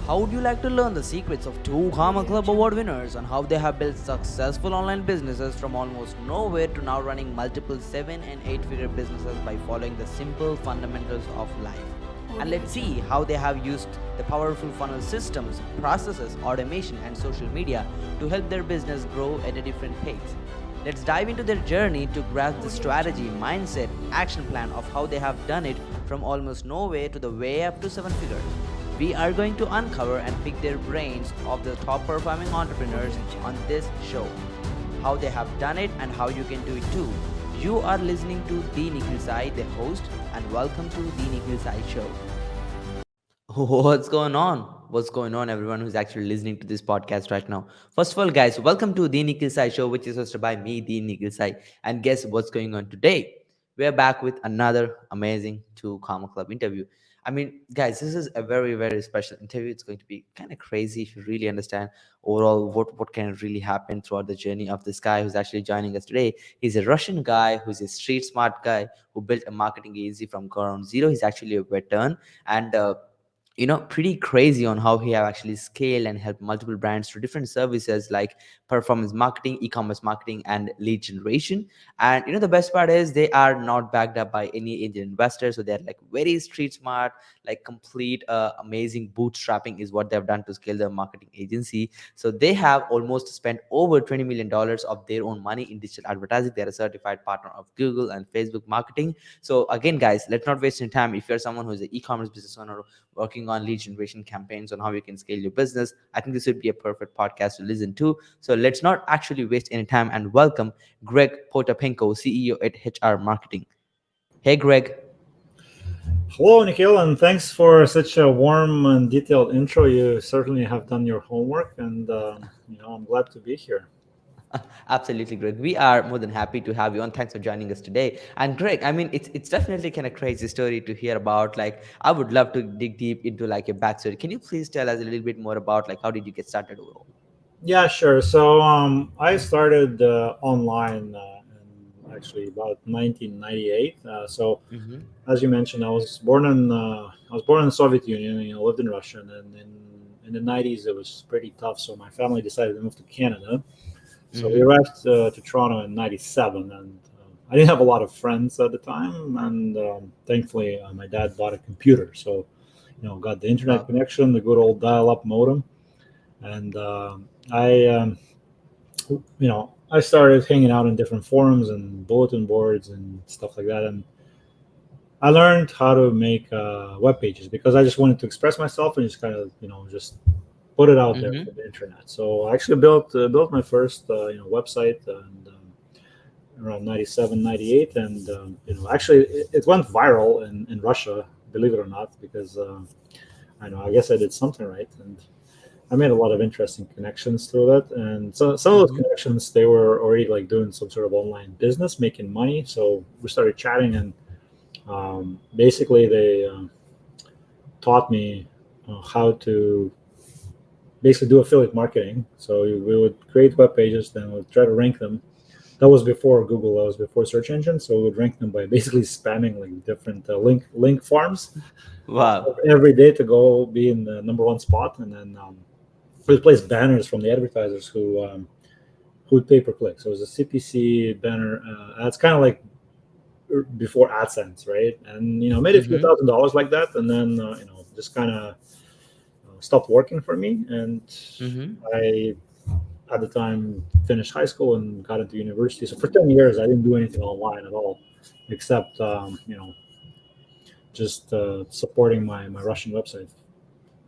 How would you like to learn the secrets of two Karma Club Award winners on how they have built successful online businesses from almost nowhere to now running multiple 7 and 8 figure businesses by following the simple fundamentals of life? And let's see how they have used the powerful funnel systems, processes, automation, and social media to help their business grow at a different pace. Let's dive into their journey to grasp the strategy, mindset, action plan of how they have done it from almost nowhere to the way up to 7 figures. We are going to uncover and pick their brains of the top performing entrepreneurs on this show, how they have done it and how you can do it too. You are listening to The Nikhil Sai, the host, and welcome to The Nikhil Sai Show. What's going on? What's going on, everyone who's actually listening to this podcast right now? First of all, guys, welcome to The Nikhil Sai Show, which is hosted by me, The Nikhil Sai. And guess what's going on today? We're back with another amazing Two Karma Club interview. I mean, guys, this is a very, very special interview. It's going to be kind of crazy if you really understand overall what can really happen throughout the journey of this guy who's actually joining us today. He's a Russian guy who's a street smart guy who built a marketing agency from ground zero. He's actually a veteran and pretty crazy on how he have actually scaled and helped multiple brands through different services like performance marketing, e-commerce marketing, and lead generation. And the best part is they are not backed up by any Indian investors, so they're like very street smart, like complete amazing bootstrapping is what they've done to scale their marketing agency. So they have almost spent over $20 million of their own money in digital advertising. They're a certified partner of Google and Facebook marketing. So again, guys, let's not waste any time. If you're someone who's an e-commerce business owner working on lead generation campaigns on how you can scale your business, I think this would be a perfect podcast to listen to. So let's not actually waste any time and welcome Greg Potapenko, CEO at HR Marketing. Hey, Greg. Hello, Nikhil, and thanks for such a warm and detailed intro. You certainly have done your homework, and I'm glad to be here. Absolutely, Greg. We are more than happy to have you on. Thanks for joining us today. And Greg, I mean, it's definitely kind of crazy story to hear about. Like, I would love to dig deep into like your backstory. Can you please tell us a little bit more about like how did you get started overall? Yeah, sure. So I started online actually about 1998. Mm-hmm. As you mentioned, I was born in the Soviet Union. Lived in Russia, and then in the 90s it was pretty tough. So my family decided to move to Canada. So we Mm-hmm. arrived to Toronto in '97, and I didn't have a lot of friends at the time. And thankfully, my dad bought a computer, so got the internet Wow. connection, the good old dial-up modem, and I started hanging out in different forums and bulletin boards and stuff like that, and I learned how to make web pages because I just wanted to express myself and just kind of just put it out there Mm-hmm. for the internet. So I actually built my first website and around 97, 98, and actually it went viral in Russia, believe it or not, because I guess I did something right, and I made a lot of interesting connections through that. And so some of those Mm-hmm. connections, they were already like doing some sort of online business, making money. So we started chatting, and basically they taught me how to basically do affiliate marketing. So we would create web pages, then we'd try to rank them. That was before Google. That was before search engine. So we would rank them by basically spamming like different link farms Wow. every day to go be in the number one spot, and then we would place banners from the advertisers who would pay per click. So it was a CPC banner. It's kind of like before AdSense, right? And made a few Mm-hmm. $1,000s like that, and then just kind of stopped working for me. And Mm-hmm. I at the time finished high school and got into university. So for 10 years, I didn't do anything online at all, except just supporting my Russian website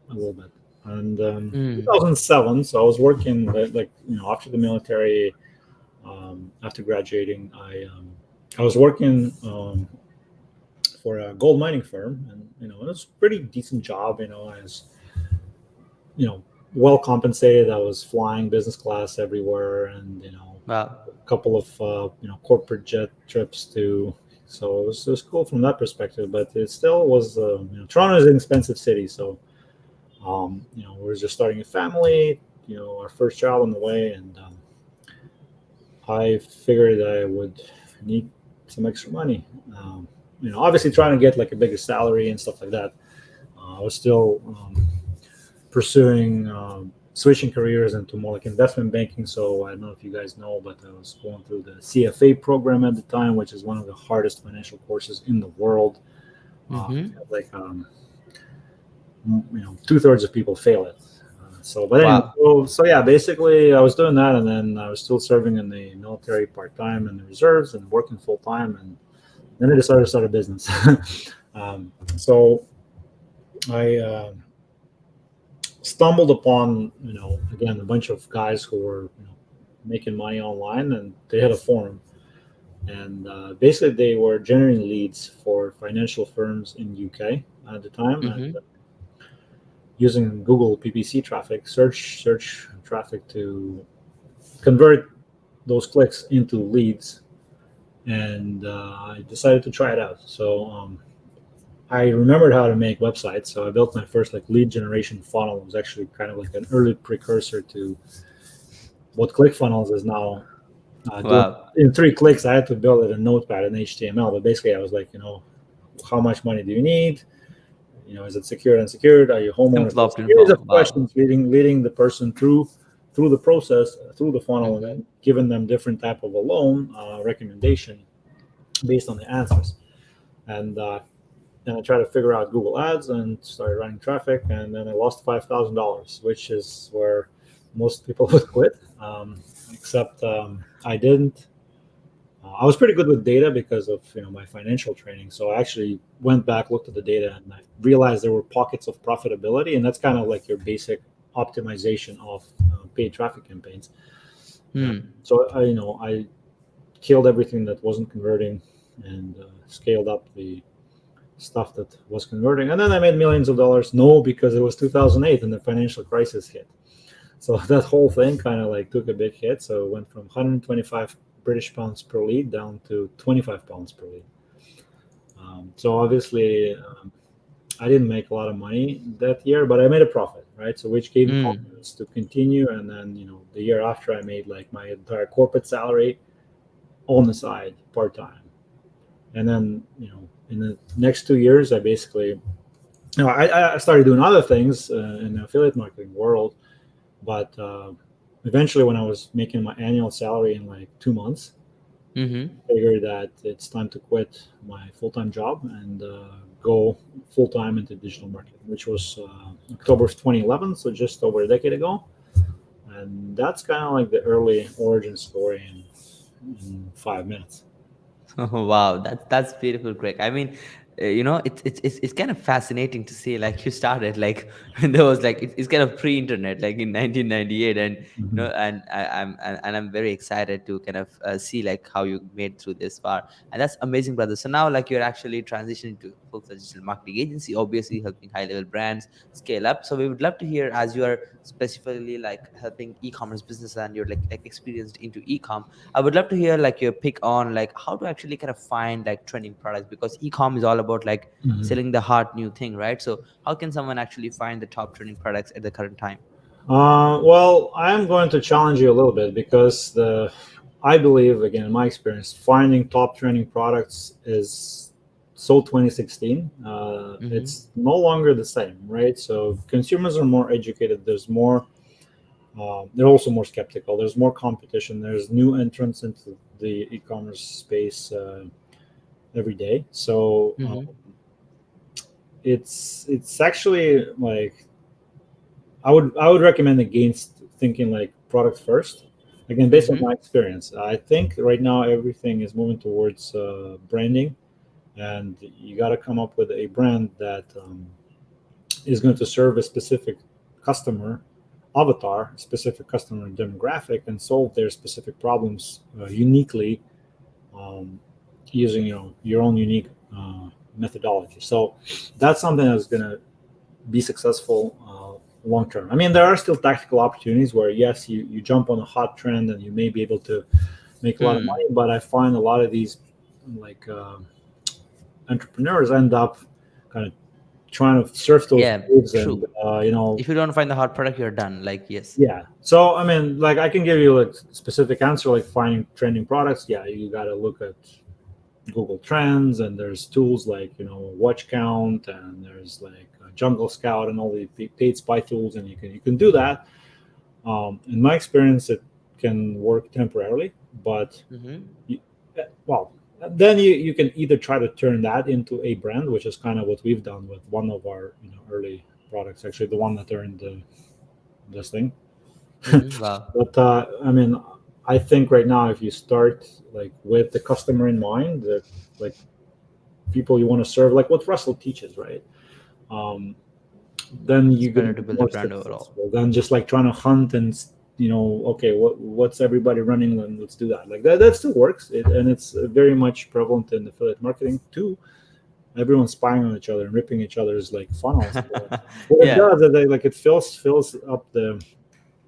a little bit. And Mm. 2007, so I was working like after the military, after graduating, I was working for a gold mining firm, and it was a pretty decent job. I was you know well compensated. I was flying business class everywhere, and Wow. a couple of corporate jet trips too. So it was cool from that perspective, but it still was. Toronto is an expensive city, so we were just starting a family. Our first child on the way, and I figured I would need some extra money. Obviously trying to get like a bigger salary and stuff like that. I was still pursuing switching careers into more like investment banking. So I don't know if you guys know, but I was going through the CFA program at the time, which is one of the hardest financial courses in the world. Mm-hmm. Like 2/3 of people fail it. But anyway, Wow. so yeah, basically I was doing that, and then I was still serving in the military part time in the reserves and working full time, and then I decided to start a business. So I stumbled upon again a bunch of guys who were making money online, and they had a forum, and basically they were generating leads for financial firms in UK at the time, and Mm-hmm. using Google PPC traffic, search traffic to convert those clicks into leads, and I decided to try it out. So I remembered how to make websites, so I built my first like lead generation funnel. It was actually kind of like an early precursor to what ClickFunnels is now doing. Wow. In 3 clicks, I had to build it in Notepad and HTML, but basically I was like, how much money do you need? Is it secured, unsecured? Are you homeowners? Simple A opt-in series form. of Wow. questions, leading the person through the process, through the funnel, and Mm-hmm. then giving them different type of a loan recommendation based on the answers. And then I tried to figure out Google Ads and started running traffic, and then I lost $5,000, which is where most people would quit. Except I didn't. I was pretty good with data because of my financial training. So I actually went back, looked at the data, and I realized there were pockets of profitability, and that's kind of like your basic optimization of paid traffic campaigns. Uh, Hmm. so I killed everything that wasn't converting, and scaled up the stuff that was converting, and then I made millions of dollars. No, because it was 2008 and the financial crisis hit. So that whole thing kind of like took a big hit. So it went from 125 British pounds per lead down to 25 pounds per lead. So obviously, I didn't make a lot of money that year, but I made a profit, right? So which gave me Hmm. confidence to continue. And then the year after, I made like my entire corporate salary on the side, part time. And then in the next 2 years, I basically I started doing other things in the affiliate marketing world, but eventually, when I was making my annual salary in like 2 months, Mm-hmm. I figured that it's time to quit my full time job and go full time into digital marketing, which was October of 2011, so just over a decade ago. And that's kind of like the early origin story in 5 minutes. Wow, that's beautiful, Greg. I mean, it's kind of fascinating to see like you started like when there was like it's kind of pre-internet, like in 1998, and Mhm. and I'm very excited to kind of see like how you made through this far, and that's amazing, brother. So now like you're actually transitioning to full-fledged digital marketing agency, obviously helping high-level brands scale up. So we would love to hear, as you are specifically like helping e-commerce business and you're like experienced into e-com, I would love to hear like your pick on like how to actually kind of find like trending products, because e-com is all about like Mhm. selling the hot new thing, right? So how can someone actually find the top trending products at the current time? Well, I'm going to challenge you a little bit because I believe, again, in my experience, finding top trending products is so 2016. Mm-hmm. It's no longer the same, right? So consumers are more educated. They're also more skeptical. There's more competition. There's new entrants into the e-commerce space every day. So Mm-hmm. it's actually like I would recommend against thinking like product first. Again, based on Mm-hmm. my experience, I think right now everything is moving towards branding, and you got to come up with a brand that is going to serve a specific customer avatar, specific customer demographic, and solve their specific problems uniquely, um, using your own unique methodology. So that's something that's going to be successful long term. I mean, there are still tactical opportunities where yes, you jump on a hot trend and you may be able to make a lot of Hmm. money, but I find a lot of these like entrepreneurs end up kind of trying to surf those Yeah, waves, and true. If you don't find the hot product, you're done. Like, yes. yeah. So I mean, like I can give you like specific answer like finding trending products. Yeah, you got to look at Google Trends, and there's tools like Watch Count, and there's like Jungle Scout, and all the paid spy tools, and you can do that. In my experience, it can work temporarily, but Mm-hmm. you, well, then you can either try to turn that into a brand, which is kind of what we've done with one of our early products, actually the one that earned this thing. Mm-hmm. Wow. But I mean, I think right now, if you start like with the customer in mind, the like people you want to serve, like what Russell teaches, right? Um, then It's you're going better to to be build a more brand overall. successful than just like trying to hunt and okay, what's everybody running, and let's do that. Like that still works, and it's very much prevalent in affiliate marketing too. Everyone's spying on each other and ripping each other's like funnels. But what it Yeah. does is like it fills up the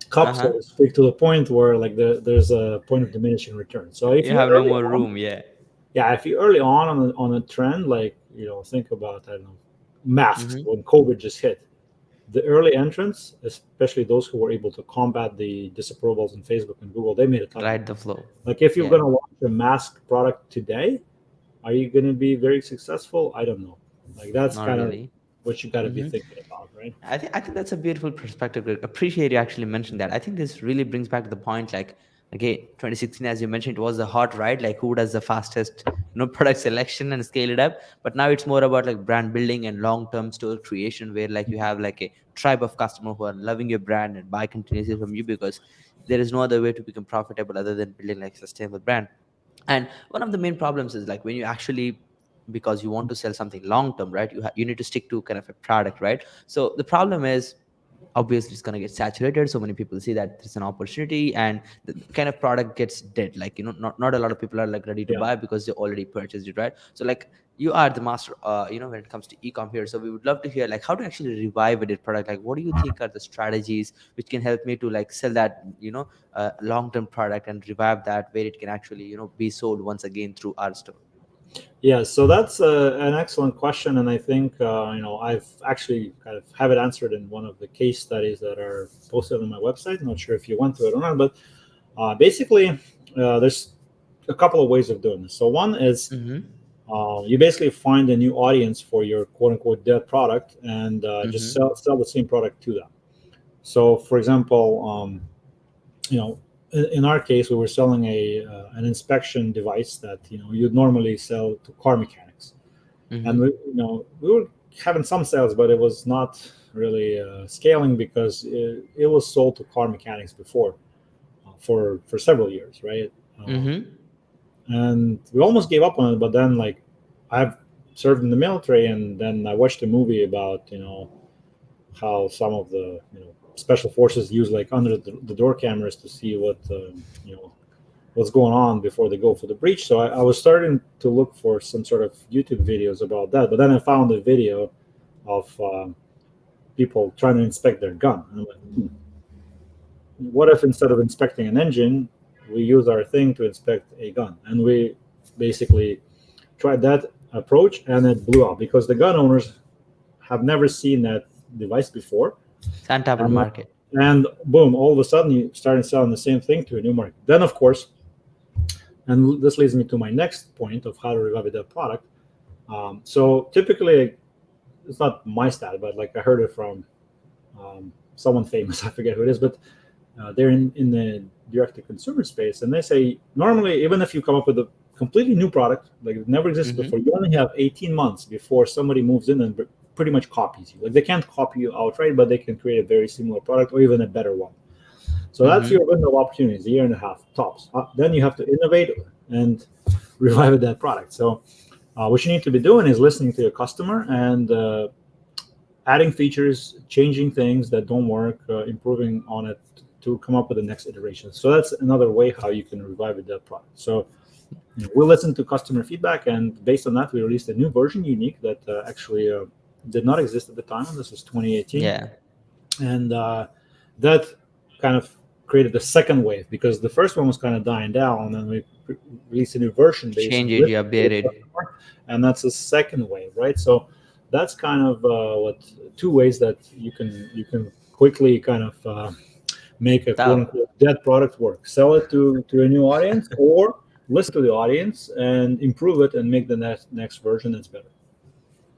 cup, so Uh-huh. to speak, to the point where like there's a point of diminishing return. So if You you're have no early more on, room. Yeah. yeah, if you're early on a trend, like think about, I don't know, masks Mm-hmm. when COVID just hit. The early entrants, especially those who were able to combat the disapprovals in Facebook and Google, they made a ton of money. Ride the flow. Like if you're Yeah. going to launch a mask product today, are you going to be very successful? I don't know. Like that's Not kind of really. what you got to be Mm-hmm. thinking about, right? I think that's a beautiful perspective, Greg. Appreciate you actually mentioned that. I think this really brings back to the point, like, okay, 2016, as you mentioned, it was the hot ride, like who does the fastest, product selection and scale it up. But now it's more about like brand building and long-term store creation, where like you have like a tribe of customers who are loving your brand and buy continuously from you, because there is no other way to become profitable other than building like sustainable brand. And one of the main problems is like when you actually, because you want to sell something long term, right, you need to stick to kind of a product, right? So the problem is, obviously it's going to get saturated, so many people see that there's an opportunity, and the kind of product gets dead, like not a lot of people are like ready to Yeah. buy because they already purchased it, right? So like you are the master, when it comes to e-com here, so we would love to hear like how to actually revive a dead product. Like what do you think are the strategies which can help me to like sell that, long-term product and revive that, where it can actually be sold once again through our store. Yeah, so that's an excellent question, and I think I've actually kind of have it answered in one of the case studies that are posted on my website. I'm not sure if you went to it or not, but basically, there's a couple of ways of doing this. So one is Mm-hmm. you basically find a new audience for your quote unquote dead product, and just Mm-hmm. sell the same product to them. So, for example, you know, in our case, we were selling an inspection device that you'd normally sell to car mechanics, and Mm-hmm. we were having some sales, but it was not really scaling because it was sold to car mechanics before for several years, right? Mm-hmm. And we almost gave up on it, but then like I've served in the military, and then I watched a movie about how some of the special forces use like under the door cameras to see what's going on before they go for the breach. So I was starting to look for some sort of YouTube videos about that, but then I found a video of people trying to inspect their gun. And I'm like, what if instead of inspecting an engine, we use our thing to inspect a gun? And we basically tried that approach, and it blew up because the gun owners have never seen that device before. It's untapped And, market. and boom, all of a sudden you started selling the same thing to a new market. Then, of course, and this leads me to my next point of how to revive that product. So typically, it's not my stat, but like I heard it from someone famous. I forget who it is, but they're in the direct to consumer space, and they say normally, even if you come up with a completely new product, like it never existed Mm-hmm. before, you only have 18 months before somebody moves in and pretty much copies you. Like they can't copy you outright, but they can create a very similar product or even a better one. So that's Mm-hmm. your window of opportunities, a year and a half tops. Then you have to innovate and revive that product. So what you need to be doing is listening to your customer and adding features, changing things that don't work, improving on it to come up with the next iteration. So that's another way how you can revive that product. So we listened to customer feedback, and based on that, we released a new version, unique, that actually did not exist at the time. This was 2018, Yeah. and that kind of created the second wave because the first one was kind of dying down, and then we released a new version based on Change it, you listening to the updated. customer, and that's the second wave, right? So that's kind of what two ways that you can quickly kind of make a quote That unquote dead product work. Sell it to a new audience, or listen to the audience and improve it and make the next version that's better.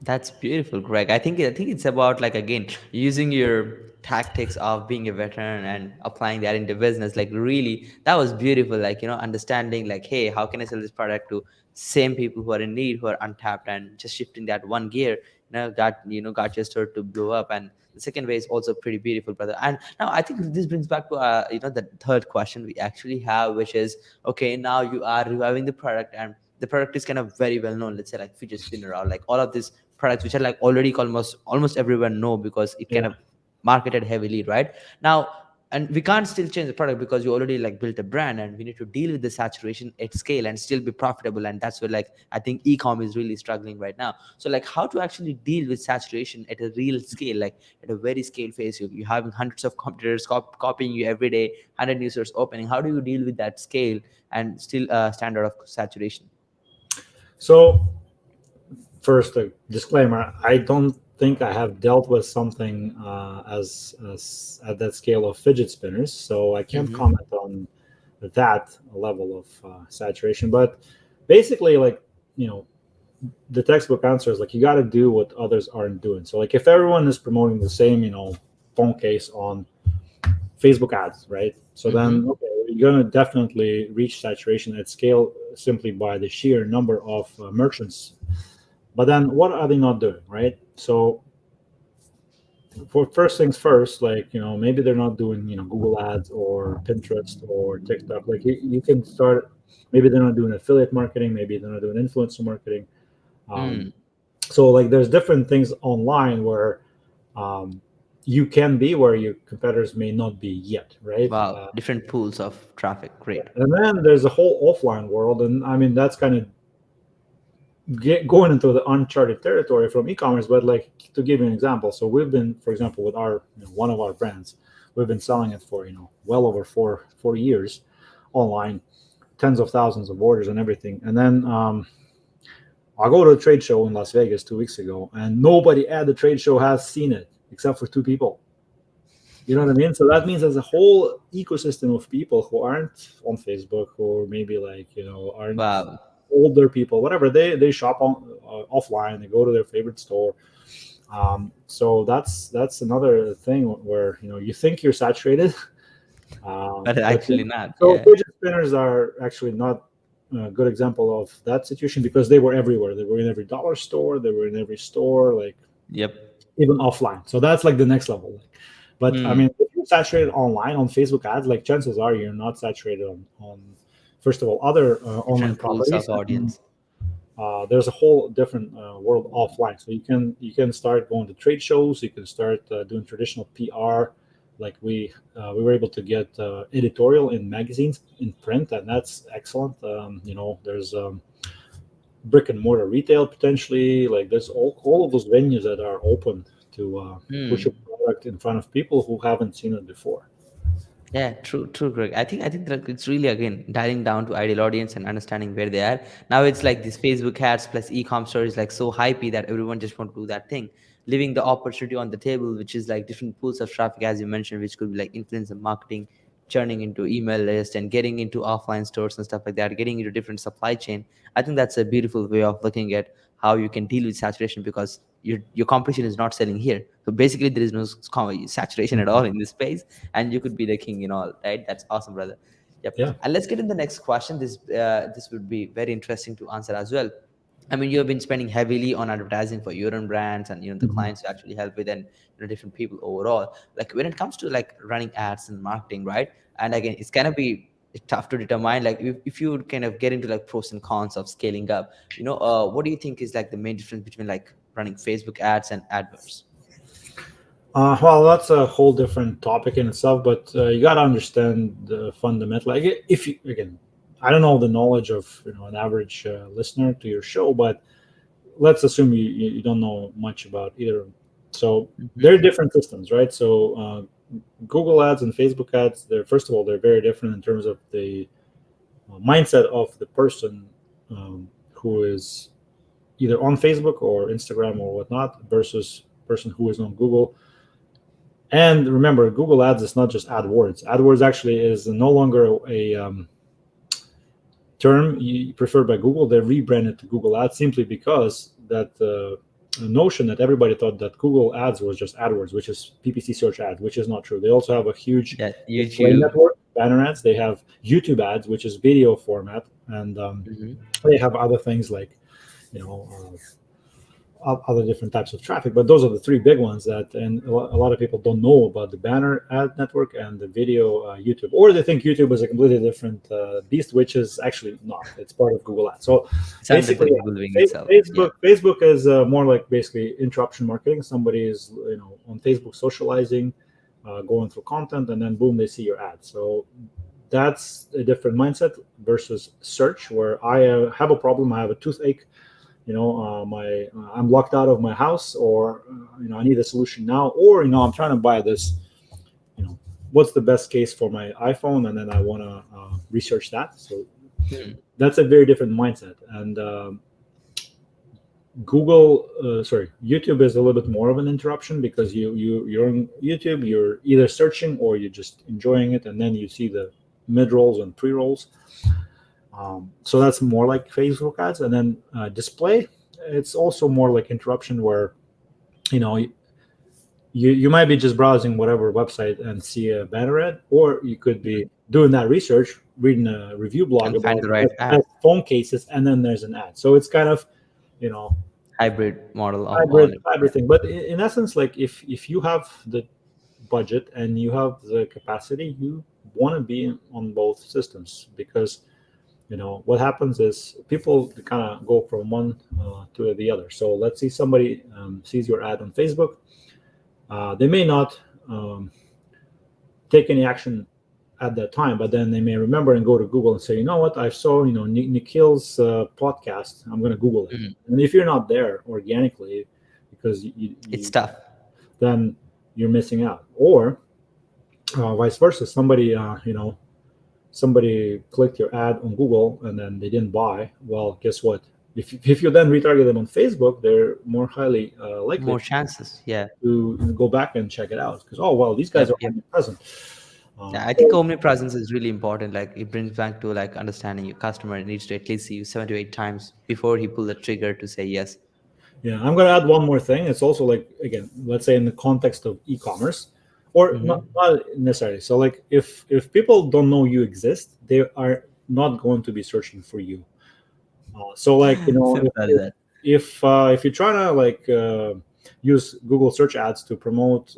That's beautiful, Greg. I think it's about like again using your tactics of being a veteran and applying that into business. Like really, that was beautiful. Like understanding like, hey, how can I sell this product to same people who are in need, who are untapped, and just shifting that one gear. Got your store to blow up. And the second way is also pretty beautiful, brother. And now I think this brings back to the third question we actually have, which is okay. Now you are reviving the product and the product is kind of very well known. Let's say like fidget spinner or like all of this products which are like already almost everyone know because it kind Yeah. of marketed heavily right now. And we can't still change the product because you already like built a brand, and we need to deal with the saturation at scale and still be profitable. And that's where like I think e-com is really struggling right now. So like how to actually deal with saturation at a real scale, like at a very scale phase. You having hundreds of competitors copying you every day, 100 new stores opening. How do you deal with that scale and still stand out of saturation? So first, a disclaimer: I don't think I have dealt with something as at that scale of fidget spinners, so I can't Mm-hmm. comment on that level of saturation. But basically, like you know, the textbook answer is like you got to do what others aren't doing. So like if everyone is promoting the same phone case on Facebook ads, right? So then, Mm-hmm. okay, you're going to definitely reach saturation at scale simply by the sheer number of merchants. But then, what are they not doing, right? So, for first things first, like maybe they're not doing Google Ads or Pinterest or TikTok. Like you can start. Maybe they're not doing affiliate marketing. Maybe they're not doing influencer marketing. Um, Mm. so, like, there's different things online where um, you can be where your competitors may not be yet, right? Wow, different pools of traffic. Great. And then there's a whole offline world, and I mean that's kind of going into the uncharted territory from e-commerce. But like to give you an example, so we've been, for example, with our one of our brands, we've been selling it for well over four years online, tens of thousands of orders and everything. And then I go to a trade show in Las Vegas 2 weeks ago, and nobody at the trade show has seen it except for two people. You know what I mean? So that means there's a whole ecosystem of people who aren't on Facebook, or maybe like aren't Wow. older people, whatever. They shop offline. They go to their favorite store. So that's another thing where you think you're saturated, But but actually not. so Yeah. fidget spinners are actually not a good example of that situation because they were everywhere. They were in every dollar store. They were in every store. Like Yep. even offline. So that's like the next level. But I Hmm. mean, if you're saturated online on Facebook ads, like chances are you're not saturated on first of all, other online Different pools of properties. And audience. there's a whole different world offline. So you can start going to trade shows. You can start doing traditional PR. Like we were able to get editorial in magazines in print, and that's excellent. There's brick and mortar retail potentially. Like there's all of those venues that are open to push a Hmm. product in front of people who haven't seen it before. Yeah, true, Greg. I think that it's really again dialing down to ideal audience and understanding where they are. Now it's like this Facebook ads plus e-com stories like so hypey that everyone just want to do that thing, leaving the opportunity on the table, which is like different pools of traffic as you mentioned, which could be like influencer marketing, churning into email list and getting into offline stores and stuff like that, getting into different supply chain. I think that's a beautiful way of looking at how you can deal with saturation because your competition is not selling here. So basically, there is no saturation at all Mhm. in this space, and you could be the king in all. Right? That's awesome, brother. Yep. Yeah. And let's get in the next question. This would be very interesting to answer as well. I mean, you've been spending heavily on advertising for your own brands and the Mhm. clients you actually help with and different people overall. Like when it comes to like running ads and marketing, right? And again, it's gonna be tough to determine. Like if you would kind of get into like pros and cons of scaling up, what do you think is like the main difference between like running Facebook ads and AdWords? Well, that's a whole different topic in itself, but you got to understand the fundamental. Like, if you again, I don't know the knowledge of an average listener to your show, but let's assume you don't know much about either. So Hmm. they're different systems, right? So Google Ads and Facebook Ads, they're first of all they're very different in terms of the mindset of the person who is either on Facebook or Instagram or whatnot versus person who is on Google. And remember, Google Ads is not just AdWords. AdWords actually is no longer a term preferred by Google, they rebranded to Google Ads simply because that notion that everybody thought that Google Ads was just AdWords, which is PPC search ads, which is not true. They also have a huge Yeah, display YouTube. network, banner ads. They have YouTube ads, which is video format, and Hmm. they have other things like you know. Other different types of traffic, but those are the three big ones that, and a lot of people don't know about the banner ad network and the video YouTube, or they think YouTube is a completely different beast, which is actually not. It's part of Google Ads. So It's under the basically, Google wing itself. Yeah. Facebook is more like basically interruption marketing. Somebody is on Facebook socializing, going through content, and then boom, they see your ad. So that's a different mindset versus search, where I have a problem, I have a toothache, my I'm locked out of my house, or I need a solution now, or I'm trying to buy this, you know what's the best case for my iPhone, and then I want to research that. So Hmm. that's a very different mindset. And YouTube is a little bit more of an interruption, because you're on YouTube, you're either searching or you're just enjoying it, and then you see the mid rolls and pre rolls. So that's more like Facebook ads. And then display, it's also more like interruption, where you know you might be just browsing whatever website and see a banner ad, or you could be doing that research, reading a review blog And find about the right ad. best phone cases, and then there's an ad. So it's kind of you know Hybrid model of hybrid online. hybrid thing. But in essence, like if you have the budget and you have the capacity, you want to be on both systems, because what happens is people kind of go from one to the other. So let's see, somebody sees your ad on Facebook. They may not take any action at that time, but then they may remember and go to Google and say, you know what, I saw Nikhil's podcast, I'm going to Google it. Mhm. And if you're not there organically, because It's tough. then you're missing out. Or vice versa, somebody clicked your ad on Google and then they didn't buy. Well, guess what? If you then retarget them on Facebook, they're more highly likely More chances. Yeah. to go back and check it out, because, oh well, these guys Yep. are Yep. present. Yeah, I think So, omnipresence is really important. Like it brings back to like understanding your customer needs to at least see you 7 to 8 times before he pull the trigger to say yes. yeah, I'm going to add one more thing. It's also like, again, let's say in the context of e-commerce, or Hmm. not necessarily. So like if people don't know you exist, they are not going to be searching for you. So like Simple as that. if you're trying to like use Google search ads to promote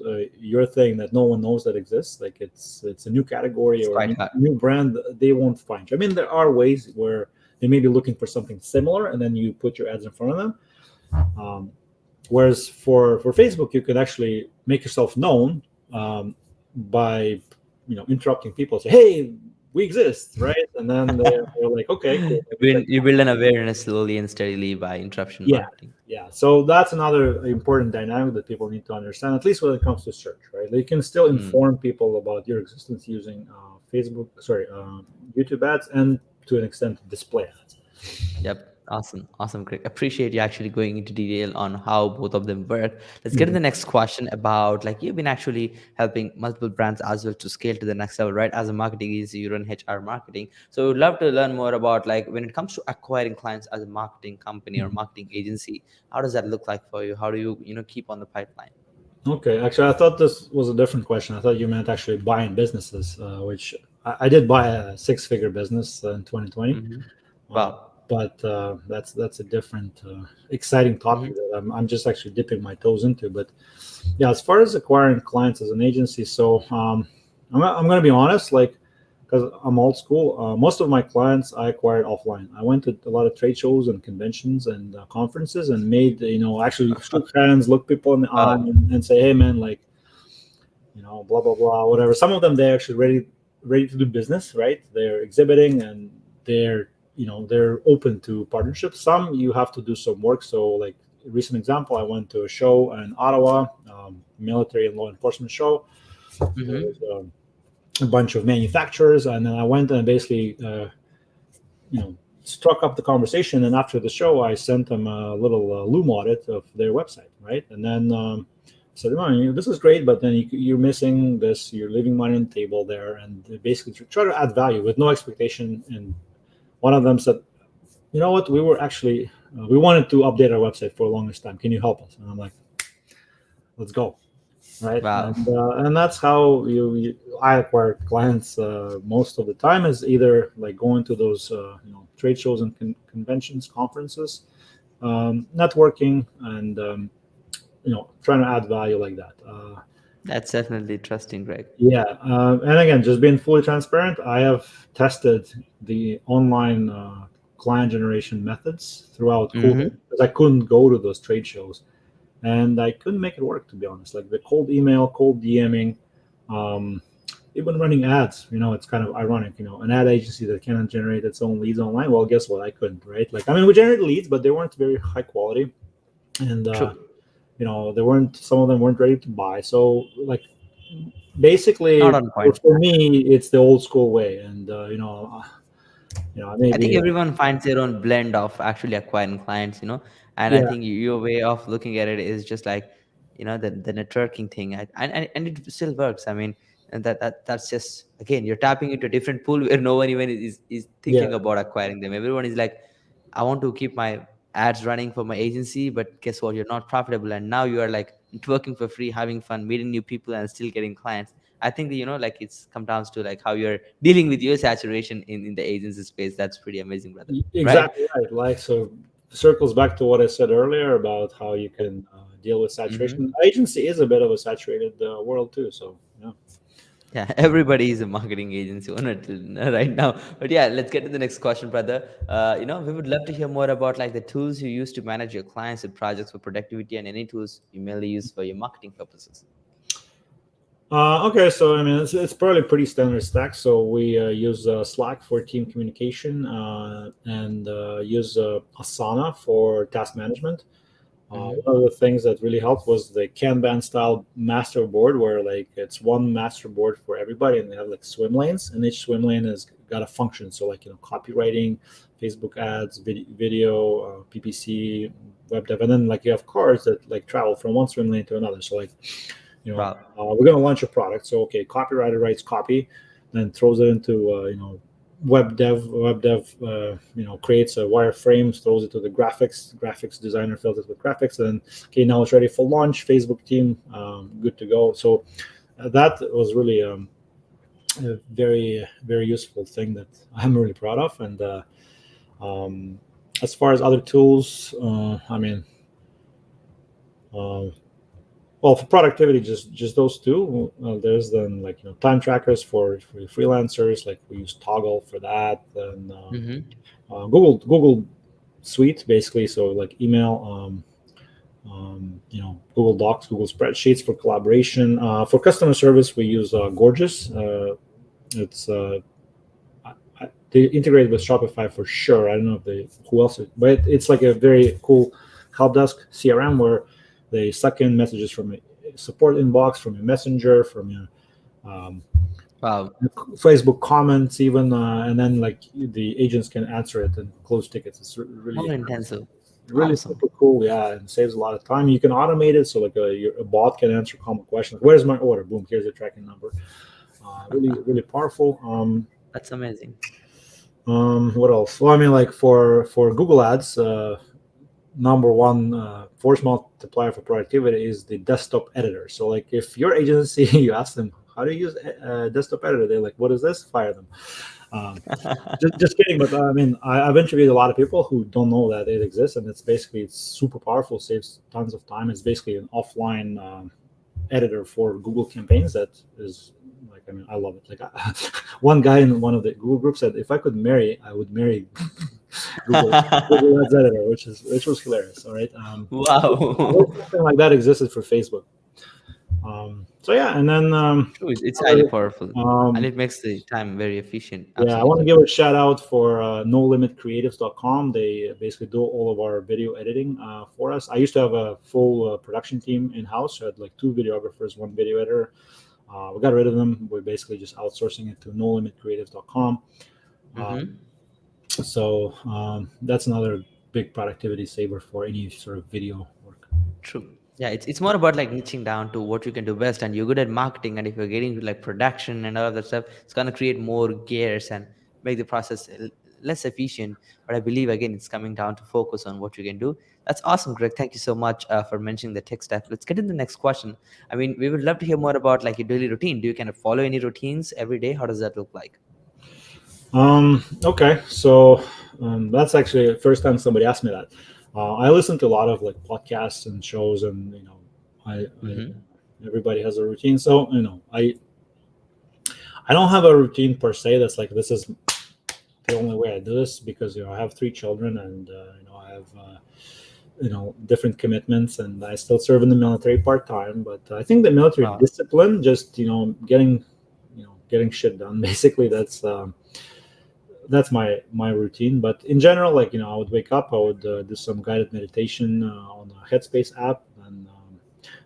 your thing that no one knows that exists, like it's a new category It's or a quite new, hard. new brand, they won't find you. I mean, there are ways where they may be looking for something similar, and then you put your ads in front of them. Um, Whereas for Facebook, you could actually make yourself known by interrupting people. Say, hey, we exist, right? And then they're like, okay, cool. Let me check it You out. build an awareness slowly and steadily by interruption Yeah, marketing. yeah. So that's another important dynamic that people need to understand, at least when it comes to search, right? They can still Hmm. inform people about your existence using YouTube ads, and to an extent, display ads. Yep. Awesome. Awesome. Great. Appreciate you actually going into detail on how both of them work. Let's get to Mhm. the next question about like you've been actually helping multiple brands as well to scale to the next level, right? As a marketing agency, you run HR marketing. So we'd love to learn more about like when it comes to acquiring clients as a marketing company or marketing agency, how does that look like for you? How do you keep on the pipeline? Okay, actually, I thought this was a different question. I thought you meant actually buying businesses, which I did buy a six-figure business in 2020. Hmm. Uh, Wow. but that's a different exciting Hmm. topic that I'm just actually dipping my toes into. But yeah, as far as acquiring clients as an agency, so I'm going to be honest, like, because I'm old school. Most of my clients I acquired offline. I went to a lot of trade shows and conventions and conferences, and made actually shook hands, look people in the eye, Wow. and say, hey man, like, blah blah blah, whatever. Some of them, they're actually ready to do business, right? They're exhibiting, and they're open to partnerships. Some you have to do some work. So like a recent example, I went to a show in Ottawa, military and law enforcement show. There was Hmm. a bunch of manufacturers, and then I went and basically struck up the conversation. And after the show, I sent them a little Loom audit of their website, right? And then said, well, this is great, but then you're missing this. You're leaving money on the table there, and they basically try to add value with no expectation in one of them said, "You know what? We were actually we wanted to update our website for the longest time. Can you help us?" And I'm like, "Let's go." Right, Wow. and that's how I acquire clients most of the time, is either like going to those trade shows and conventions, conferences, networking, and trying to add value like that. That's definitely trusting, Greg. Yeah, and again, just being fully transparent, I have tested the online client generation methods throughout COVID Mm-hmm. because I couldn't go to those trade shows, and I couldn't make it work, to be honest. Like the cold email, cold DMing, um, even running ads. It's kind of ironic. An ad agency that cannot generate its own leads online. Well, guess what? I couldn't, right? Like, I mean, we generated leads, but they weren't very high quality, and True. they weren't. Some of them weren't ready to buy. So, like, basically, Not on point. for me, it's the old school way, and I think maybe everyone finds their own blend of actually acquiring clients, and I yeah, think your way of looking at it is just like, the networking thing, and it still works. I mean, and that's just, again, you're tapping into a different pool where no one even is yeah. thinking about acquiring them. Everyone is like, I want to keep my ads running for my agency, but guess what? You're not profitable, and now you are like working for free, having fun, meeting new people, and still getting clients. I think that, like, it's come down to like how you're dealing with your saturation in the agency space. That's pretty amazing, brother. Right? Exactly right. Like, so circles back to what I said earlier about how you can deal with Hmm. saturation. Agency is a bit of a saturated world too. So yeah. Yeah, everybody is a marketing agency owner right now. But yeah, let's get to the next question, brother. We would love to hear more about like the tools you use to manage your clients and projects for productivity, and any tools you mainly use for your marketing purposes. Okay, so I mean, it's probably pretty standard stack. So we use Slack for team communication and use Asana for task management. Hmm. One of the things that really helped was the Kanban style master board, where like it's one master board for everybody, and they have like swim lanes, and each swim lane has got a function. So like copywriting, Facebook ads, video, PPC, web dev, and then like you have cards that like travel from one swim lane to another. So like Wow. we're going to launch a product. So okay, copywriter writes copy, then throws it into web dev creates a wireframe, throws it to the graphics designer, fills it with graphics, and okay, now it's ready for launch. Facebook team, good to go. So that was really a very very useful thing that I'm really proud of. And um, as far as other tools, I mean, uh, well, for productivity, just those two. There's then like time trackers for freelancers. Like we use Toggle for that, and Hmm. Google Suite basically. So like email, Google Docs, Google Spreadsheets for collaboration. For customer service, we use Gorgeous. It's they integrate with Shopify for sure. I don't know if they who else, but it's like a very cool help desk CRM where they suck in messages from a support inbox, from your messenger, from your Wow. Facebook comments, even, and then like the agents can answer it and close tickets. It's More really intensive. really Awesome. super cool. Yeah, and saves a lot of time. You can automate it, so like a bot can answer common questions. Where's my order? Boom, here's the tracking number. Really really powerful. That's amazing. What else? Well, I mean, like for Google Ads, number one force multiplier for productivity is the desktop editor. So, like, if your agency, you ask them how to use a desktop editor, they're like, "What is this?" Fire them. Um, just kidding, but I mean, I've interviewed a lot of people who don't know that it exists, and it's super powerful, saves tons of time. It's basically an offline editor for Google campaigns that is like, I mean, I love it. Like one guy in one of the Google groups said, if I could marry, I would marry Google Ads editor, which was hilarious. All right, Wow. something like that existed for Facebook. So yeah, and then True. It's highly other, powerful, and um, it makes the time very efficient. yeah, I want to Absolutely. give a shout out for nolimitcreatives.com. They basically do all of our video editing for us. I used to have a full production team in house. I had like two videographers, one video editor. We got rid of them. We're basically just outsourcing it to nolimitcreatives.com. Um, Hmm. so that's another big productivity saver for any sort of video work. True. Yeah, it's more about like niching down to what you can do best, and you're good at marketing. And if you're getting to like production and all of that stuff, it's gonna create more gears and make the process less efficient. But I believe again it's coming down to focus on what you can do. That's awesome, Greg. Thank you so much for mentioning the tech stuff. Let's get into the next question. I mean, we would love to hear more about like your daily routine. Do you kind of follow any routines every day? How does that look like? Okay, so that's actually the first time somebody asked me that. I listen to a lot of like podcasts and shows, and I Mm-hmm. everybody has a routine. So I don't have a routine per se. That's like this is the only way I do this because I have three children, and I have different commitments, and I still serve in the military part time. But I think the military Wow. discipline, just getting shit done. Basically, that's my routine. But in general, like I would wake up, I would do some guided meditation on the Headspace app, and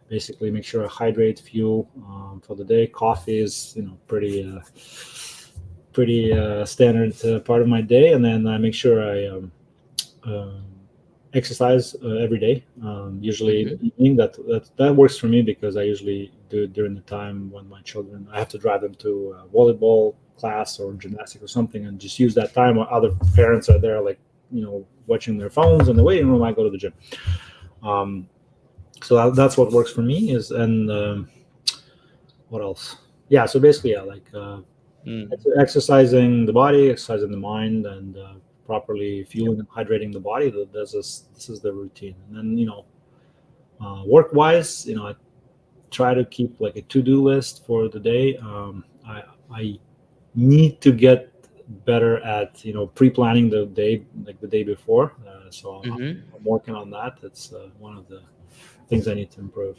basically make sure I hydrate, fuel for the day. Coffee is pretty standard part of my day, and then I make sure I um, exercise every day. Usually in Mm-hmm. the evening. That works for me because I usually do it during the time when my children I have to drive them to volleyball class or gymnastic or something, and just use that time while other parents are there, like watching their phones in the waiting room. I go to the gym. Um, so that's what works for me. Is and what else? Yeah. So basically, yeah, like Mm. exercising the body, exercising the mind, and properly fueling and hydrating the body. This is the routine. And then work wise, I try to keep like a to do list for the day. I need to get better at pre planning the day, like the day before. So Mm-hmm. I'm working on that. That's one of the things I need to improve.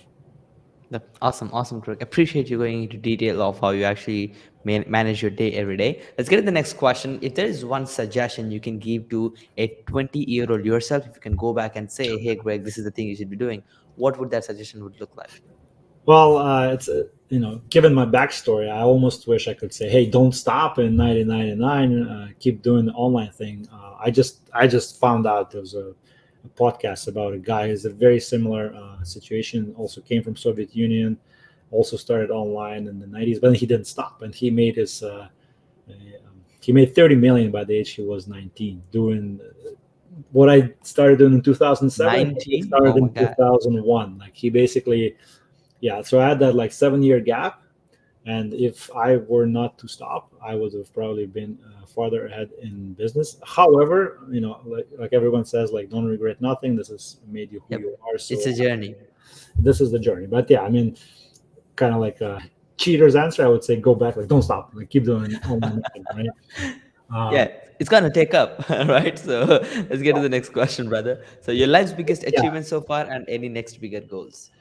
Awesome, awesome, Greg. Appreciate you going into detail of how you actually manage your day every day. Let's get to the next question. If there is one suggestion you can give to a 20-year-old yourself, if you can go back and say, "Hey, Greg, this is the thing you should be doing," what would that suggestion would look like? Well, it's given my backstory, I almost wish I could say, "Hey, don't stop in 1999. Keep doing the online thing." I just found out there was a podcast about a guy who's a very similar situation. Also came from Soviet Union, also started online in the 90s, but he didn't stop, and he made 30 million by the age he was 19, doing what I started doing in 2007. He 19? started Oh my in God. 2001. Like he basically, yeah. So I had that like 7 year gap, and if I were not to stop, I would have probably been farther ahead in business. However, like everyone says, like don't regret nothing. This has made you who Yep. you are. It's So a journey. this is the journey. But yeah, I mean, kind of like a cheater's answer, I would say go back, like don't stop, like keep doing online marketing, right? Yeah, Um, it's gonna take up, right? So let's get to the next question, brother. So your life's biggest yeah. achievement so far and any next bigger goals.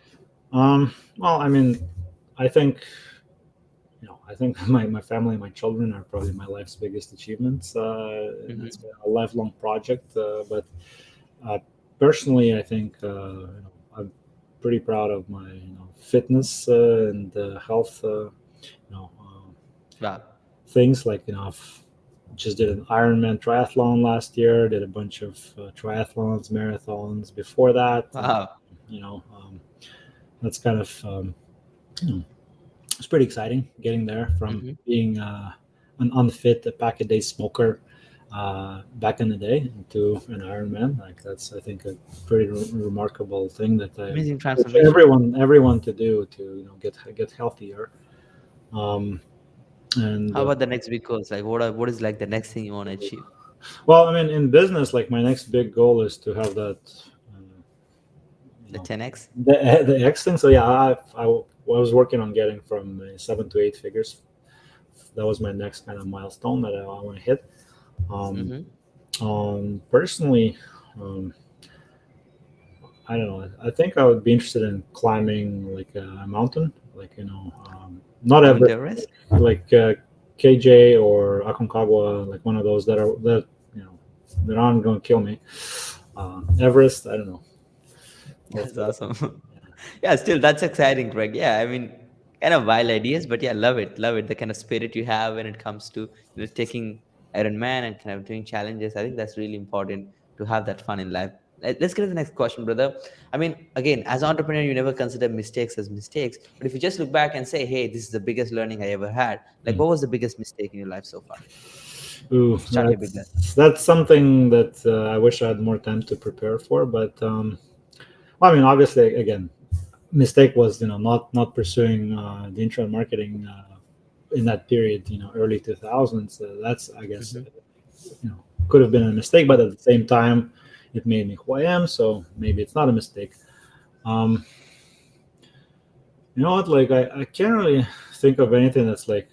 Well, I mean, I think I think my family and my children are probably my life's biggest achievements. And it's Mm-hmm. been a lifelong project, but uh, personally, I think I'm pretty proud of my fitness and health. You know, Wow. things like I've just did an Ironman triathlon last year. Did a bunch of triathlons, marathons before that, and Wow. you know um, that's kind of you know, it's pretty exciting getting there from Mm-hmm. being an unfit pack a day smoker back in the day to an Ironman. Like that's I think a pretty remarkable thing that I Amazing wish transformation. everyone to do to get healthier. Um, and How about the next big goals? Like what is like the next thing you want to achieve? Well, I mean, in business, like my next big goal is to have that, you The know, 10x? the X thing. So yeah, I was working on getting from 7 to 8 figures. That was my next kind of milestone that I want to hit. Um, Mm-hmm. Personally, um, I don't know. I think I would be interested in climbing like a mountain, like not Going to Everest, Everest? like KJ or Aconcagua, like one of those that you know that aren't going to kill me. Everest, I don't know. We'll That's figure awesome. Yeah, still that's exciting, Greg. Yeah, I mean, kind of wild ideas, but yeah, love it, love it. The kind of spirit you have when it comes to taking Iron Man and kind of doing challenges. I think that's really important to have that fun in life. Let's get to the next question, brother. I mean, again, as an entrepreneur, you never consider mistakes as mistakes, but if you just look back and say, "Hey, this is the biggest learning I ever had," like Mm. what was the biggest mistake in your life so far? Ooh, Start your business. that's something that I wish I had more time to prepare for. But well, I mean, obviously, again, mistake was not pursuing the internet marketing in that period. Early 2000s. That's, I guess, Hmm. could have been a mistake, but at the same time, it made me who I am. So maybe it's not a mistake. Um, you know what? Like I can't really think of anything that's like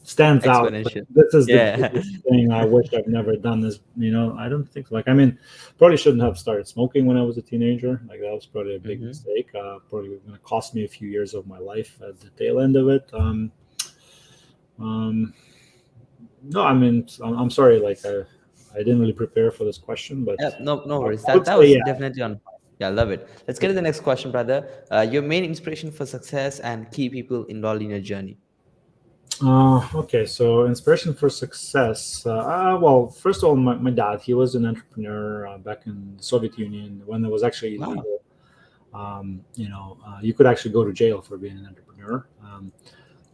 stands out. Like, Exponential. this is the Yeah. biggest thing I wish I've never done. This, I don't think. Like, I mean, probably shouldn't have started smoking when I was a teenager. Like, that was probably a big Hmm. mistake. Probably going to cost me a few years of my life at the tail end of it. Um, no, I mean, I'm sorry. Like, I didn't really prepare for this question, but Yeah, no, no I worries. would That say was yeah. definitely on point. Yeah, love it. Let's get to the next question, brother. Your main inspiration for success and key people involved in your journey. Okay, so inspiration for success. Well, first of all, my dad, he was an entrepreneur back in the Soviet Union when it was actually Wow. illegal. You could actually go to jail for being an entrepreneur.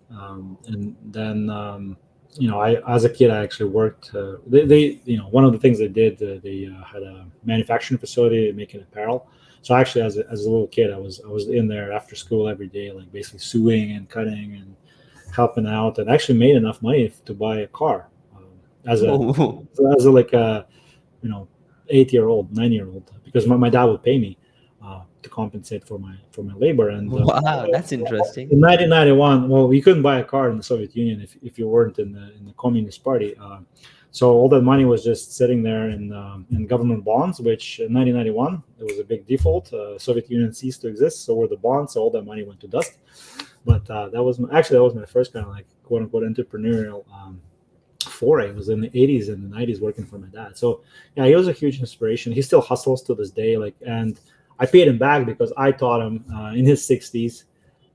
And then, as a kid, I actually worked. One of the things they did, they had a manufacturing facility making apparel. So actually, as a little kid, I was in there after school every day, like basically sewing and cutting and helping out, and actually made enough money to buy a car as a Oh, as a like a you know 8-year old 9-year old, because my dad would pay me to compensate for my labor. And wow, that's interesting. in 1991, well, you couldn't buy a car in the Soviet Union if you weren't in the Communist Party. So all that money was just sitting there in government bonds, which in 1991 it was a big default. Soviet Union ceased to exist, so were the bonds. So all that money went to dust. But that was my first kind of like quote unquote entrepreneurial foray. It was in the 80s and the 90s working for my dad. So yeah, he was a huge inspiration. He still hustles to this day. Like, and I paid him back because I taught him in his 60s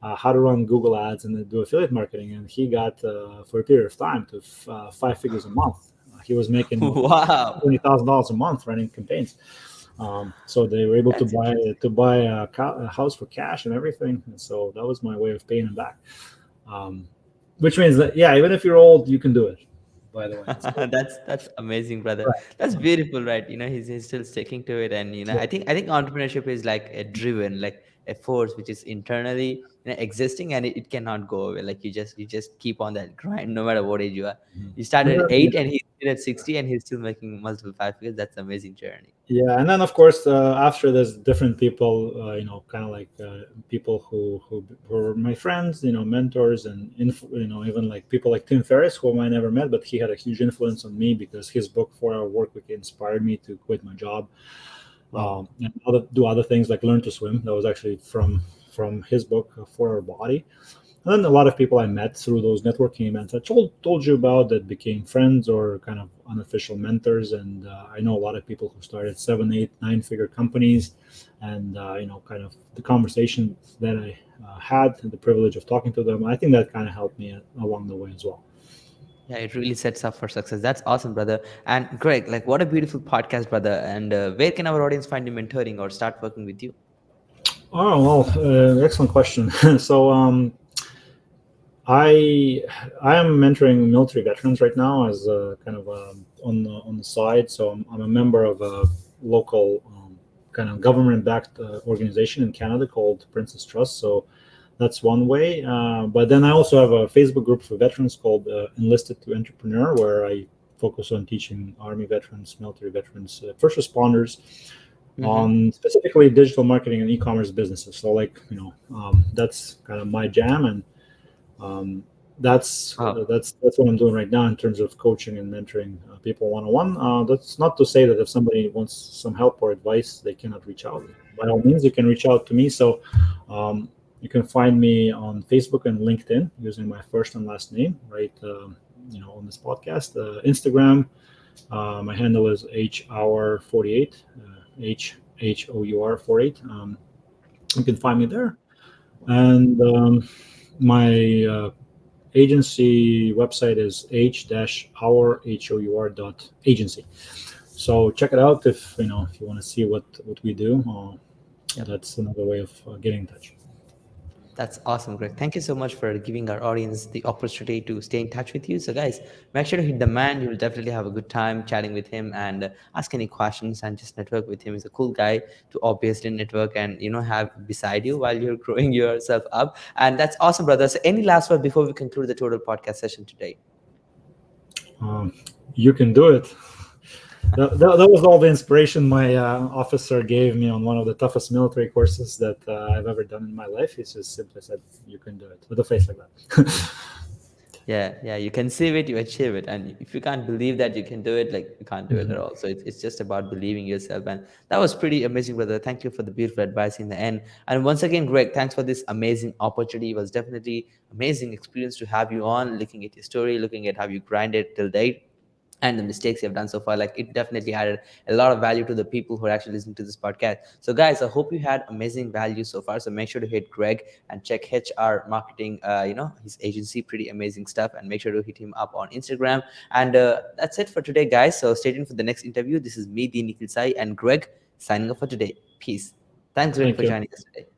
how to run Google ads and then do affiliate marketing. And he got for a period of time to 5 figures a month. He was making Wow, $20,000 a month running campaigns. So they were able to that's buy interesting. to buy a house for cash and everything. And so that was my way of paying him back. Um, which means that, yeah, even if you're old, you can do it. By the way, so, That's amazing, brother. right. That's beautiful, right? He's still sticking to it, and Yeah. I think entrepreneurship is like a driven, like a force which is internally existing, and it cannot go away. Like you just keep on that grind, no matter what age you are. Mhm. You started And at then, yeah, 8, and he's still at 60, and he's still making multiple five figures. That's amazing journey. yeah, and then of course after there's different people, kind of like people who were my friends, mentors, and even like people like Tim Ferriss, whom I never met, but he had a huge influence on me because his book 4 Hour Work Week inspired me to quit my job Wow. and do other things like learn to swim. That was actually from his book 4 Hour Body. And then a lot of people I met through those networking events I told you about that became friends or kind of unofficial mentors. And I know a lot of people who started 7, 8, 9 figure companies. And, kind of the conversations that I had and the privilege of talking to them, I think that kind of helped me along the way as well. Yeah, it really sets up for success. That's awesome, brother. And Greg, like, what a beautiful podcast, brother. And where can our audience find you mentoring or start working with you? Oh, well, excellent question. So, I am mentoring military veterans right now as kind of on the side. So I'm a member of a local kind of government-backed organization in Canada called Princess Trust. So that's one way. But then I also have a Facebook group for veterans called Enlisted to Entrepreneur, where I focus on teaching Army veterans, military veterans, first responders Mm-hmm. on specifically digital marketing and e-commerce businesses. So like that's kind of my jam, and um, Wow. that's what I'm doing right now in terms of coaching and mentoring people one on one. That's not to say that if somebody wants some help or advice, they cannot reach out. By all means, you can reach out to me. So you can find me on Facebook and LinkedIn using my first and last name, right? On this podcast, Instagram. My handle is hour48, Hour48. You can find me there, and my agency website is h-hour.agency. So check it out if you want to see what we do. Yep. That's another way of getting in touch. That's awesome, Greg. Thank you so much for giving our audience the opportunity to stay in touch with you. So, guys, make sure to hit the man. You'll definitely have a good time chatting with him and ask any questions and just network with him. He's a cool guy to obviously network and have beside you while you're growing yourself up. And that's awesome, brother. So, any last word before we conclude the total podcast session today? Um, you can do it. That was all the inspiration my officer gave me on one of the toughest military courses that I've ever done in my life. He just simply said, "You can do it," with a face like that. Yeah, you conceive it, you achieve it. And if you can't believe that you can do it, like you can't do it at Mhm. all. So it's just about believing yourself. And that was pretty amazing, brother. Thank you for the beautiful advice in the end. And once again, Greg, thanks for this amazing opportunity. It was definitely amazing experience to have you on, looking at your story, looking at how you grinded till date and the mistakes you have done so far. Like it definitely added a lot of value to the people who are actually listening to this podcast. So guys, I hope you had amazing value so far. So make sure to hit Greg and check HR marketing, his agency, pretty amazing stuff. And make sure to hit him up on Instagram. And that's it for today, guys. So stay tuned for the next interview. This is me, the Nikhil Sai, and Greg signing off for today. Peace. Thanks, Greg, Thank for you. joining us today.